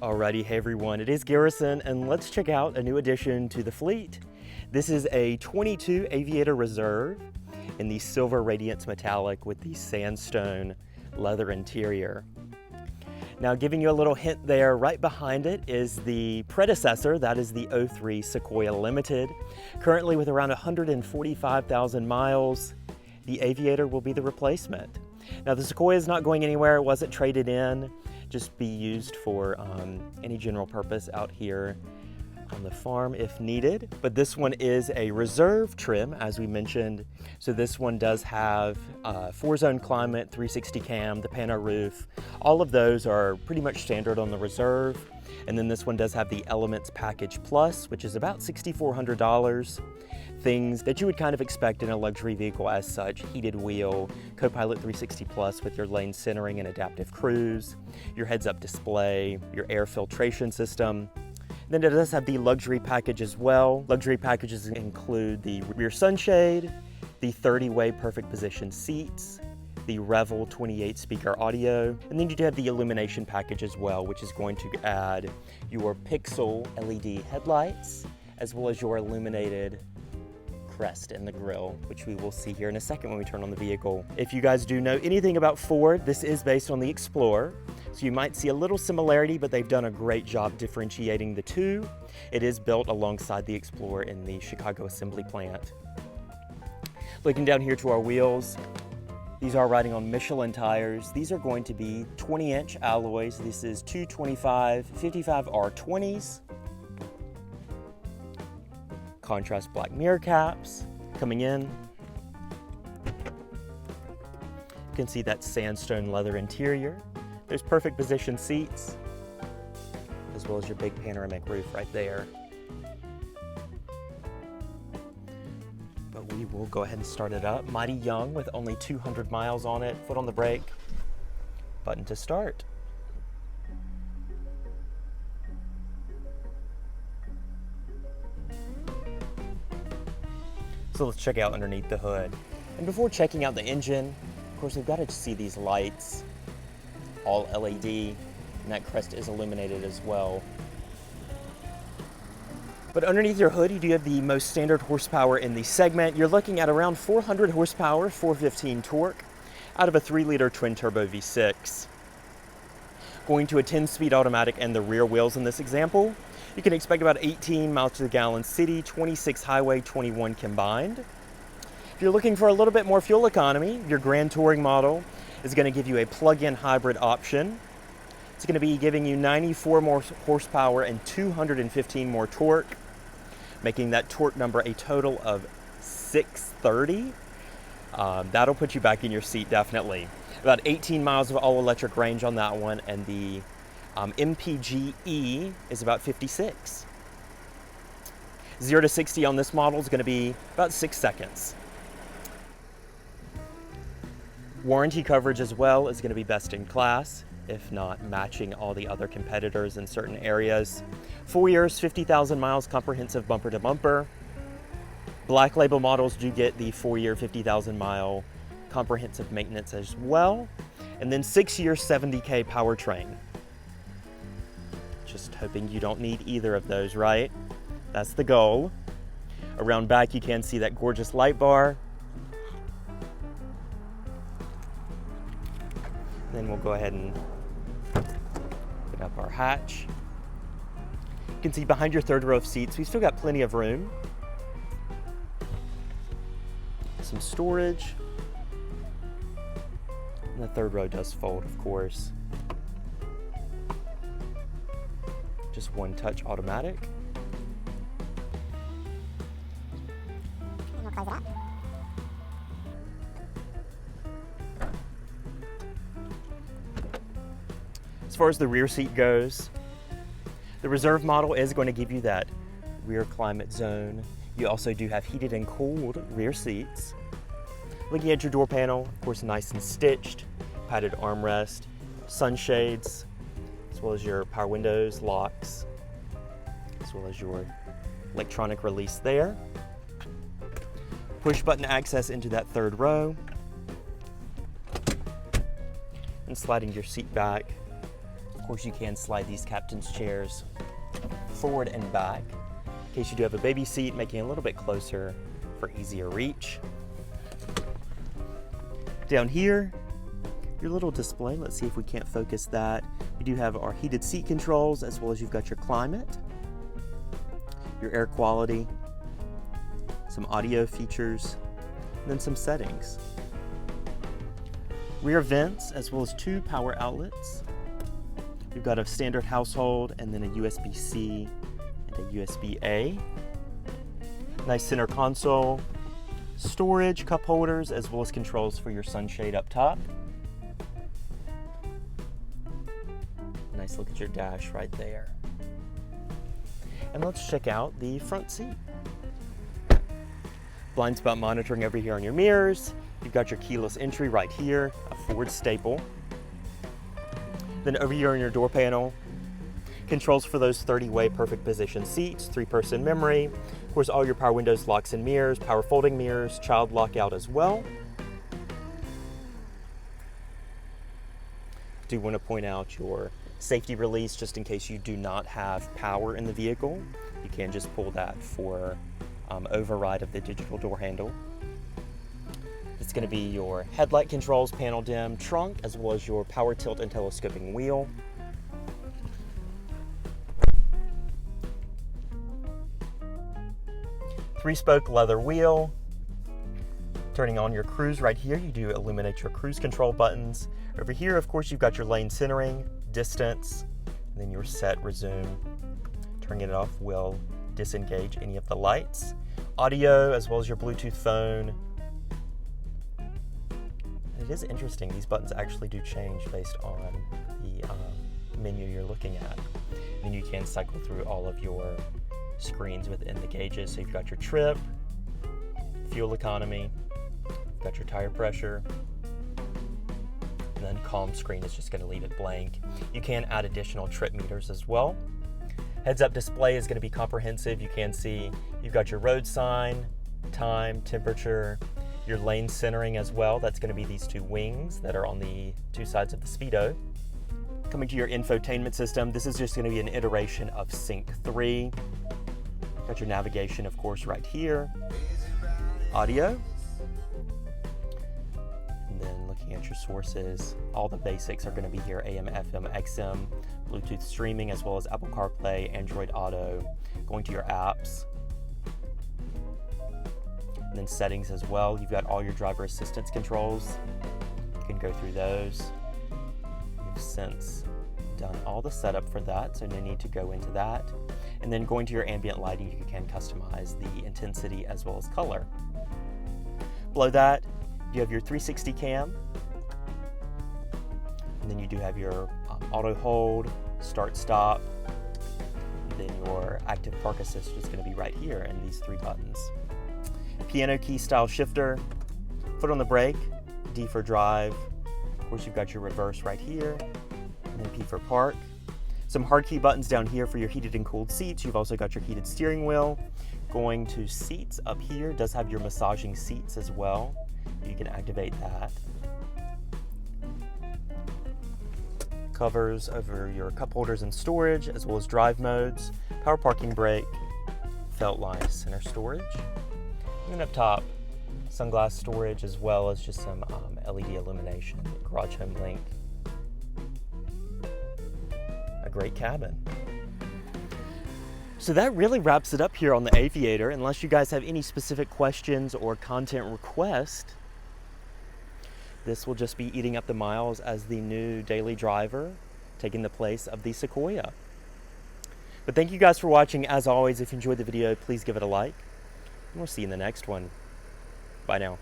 Alrighty, hey everyone, it is Garrison, and let's check out a new addition to the fleet. This is a 22 Aviator Reserve in the silver radiance metallic with the sandstone leather interior. Now, giving you a little hint there, right behind it is the predecessor, that is the 03 Sequoia Limited. Currently with around 145,000 miles, the Aviator will be the replacement. Now, the Sequoia is not going anywhere, it wasn't traded in, just be used for any general purpose out here on the farm if needed. But this one is a reserve trim, as we mentioned. So this one does have 4-zone climate, 360 cam, the pano roof. All of those are pretty much standard on the reserve. And then this one does have the Elements Package Plus, which is about $6,400. Things that you would kind of expect in a luxury vehicle as such: heated wheel, Co-Pilot 360 Plus with your lane centering and adaptive cruise, your heads-up display, your air filtration system. Then it does have the luxury package as well. Luxury packages include the rear sunshade, the 30-way perfect position seats, the Revel 28 speaker audio, and then you do have the illumination package as well, which is going to add your pixel LED headlights, as well as your illuminated crest in the grille, which we will see here in a second when we turn on the vehicle. If you guys do know anything about Ford, this is based on the Explorer, so you might see a little similarity, but they've done a great job differentiating the two. It is built alongside the Explorer in the Chicago assembly plant. Looking down here to our wheels, these are riding on Michelin tires. These are going to be 20-inch alloys. This is 225 55 R20s. Contrast black mirror caps coming in. You can see that sandstone leather interior. There's perfect position seats, as well as your big panoramic roof right there. But we will go ahead and start it up. Mighty young with only 200 miles on it. Foot on the brake, button to start. So let's check out underneath the hood. And before checking out the engine, of course, we've got to see these lights, all LED, and that crest is illuminated as well. But underneath your hood, you do have the most standard horsepower in the segment. You're looking at around 400 horsepower, 415 torque, out of a 3-liter twin-turbo V6. Going to a 10-speed automatic and the rear wheels in this example, you can expect about 18 miles to the gallon city, 26 highway, 21 combined. If you're looking for a little bit more fuel economy, your Grand Touring model is going to give you a plug-in hybrid option. It's going to be giving you 94 more horsepower and 215 more torque, making that torque number a total of 630. That'll put you back in your seat, definitely. About 18 miles of all-electric range on that one, and the MPG-E is about 56. 0 to 60 on this model is going to be about 6 seconds. Warranty coverage as well is going to be best in class, if not matching all the other competitors in certain areas. 4 years, 50,000 miles, comprehensive bumper to bumper. Black label models do get the 4-year, 50,000 mile comprehensive maintenance as well. And then 6-year, 70K powertrain. Just hoping you don't need either of those, right? That's the goal. Around back, you can see that gorgeous light bar. Then we'll go ahead and open up our hatch. You can see behind your third row of seats, we've still got plenty of room. Some storage. And the third row does fold, of course. Just one touch automatic. And we'll close it up. As far as the rear seat goes, the Reserve model is going to give you that rear climate zone. You also do have heated and cooled rear seats. Looking at your door panel, of course, nice and stitched, padded armrest, sunshades, as well as your power windows, locks, as well as your electronic release there. Push button access into that third row. And sliding your seat back, course, you can slide these captain's chairs forward and back in case you do have a baby seat, making it a little bit closer for easier reach. Down here, your little display, let's see if we can't focus that. We do have our heated seat controls, as well as you've got your climate, your air quality, some audio features, and then some settings. Rear vents, as well as 2 power outlets. We've got a standard household, and then a USB-C and a USB-A. Nice center console, storage, cup holders, as well as controls for your sunshade up top. Nice look at your dash right there. And let's check out the front seat. Blind spot monitoring over here on your mirrors. You've got your keyless entry right here, a Ford staple. Then over here on your door panel, controls for those 30-way perfect position seats, 3-person memory. Of course, all your power windows, locks and mirrors, power folding mirrors, child lockout as well. Do want to point out your safety release just in case you do not have power in the vehicle. You can just pull that for override of the digital door handle. It's going to be your headlight controls, panel dim, trunk, as well as your power tilt and telescoping wheel. Three-spoke leather wheel. Turning on your cruise right here, you do illuminate your cruise control buttons. Over here, of course, you've got your lane centering, distance, and then your set resume. Turning it off will disengage any of the lights. Audio, as well as your Bluetooth phone. It is interesting, these buttons actually do change based on the menu you're looking at. And you can cycle through all of your screens within the gauges. So you've got your trip, fuel economy, you've got your tire pressure, and then calm screen is just going to leave it blank. You can add additional trip meters as well. Heads-up display is going to be comprehensive. You can see you've got your road sign, time, temperature, your lane centering as well. That's going to be these 2 wings that are on the 2 sides of the Speedo. Coming to your infotainment system, this is just going to be an iteration of Sync 3. Got your navigation, of course, right here. Audio. And then looking at your sources, all the basics are going to be here: AM, FM, XM, Bluetooth streaming, as well as Apple CarPlay, Android Auto. Going to your apps. And then settings as well. You've got all your driver assistance controls. You can go through those. You've since done all the setup for that, so no need to go into that. And then going to your ambient lighting, you can customize the intensity as well as color. Below that, you have your 360 cam. And then you do have your auto hold, start stop. And then your active park assist is going to be right here in these 3 buttons. Piano key style shifter, foot on the brake, D for drive. Of course, you've got your reverse right here, and then P for park. Some hard key buttons down here for your heated and cooled seats. You've also got your heated steering wheel. Going to seats up here, does have your massaging seats as well. You can activate that. Covers over your cup holders and storage, as well as drive modes, power parking brake, felt line center storage. And then up top, sunglass storage, as well as just some LED illumination, garage home link. A great cabin. So that really wraps it up here on the Aviator. Unless you guys have any specific questions or content requests, this will just be eating up the miles as the new daily driver, taking the place of the Sequoia. But thank you guys for watching. As always, if you enjoyed the video, please give it a like. And we'll see you in the next one. Bye now.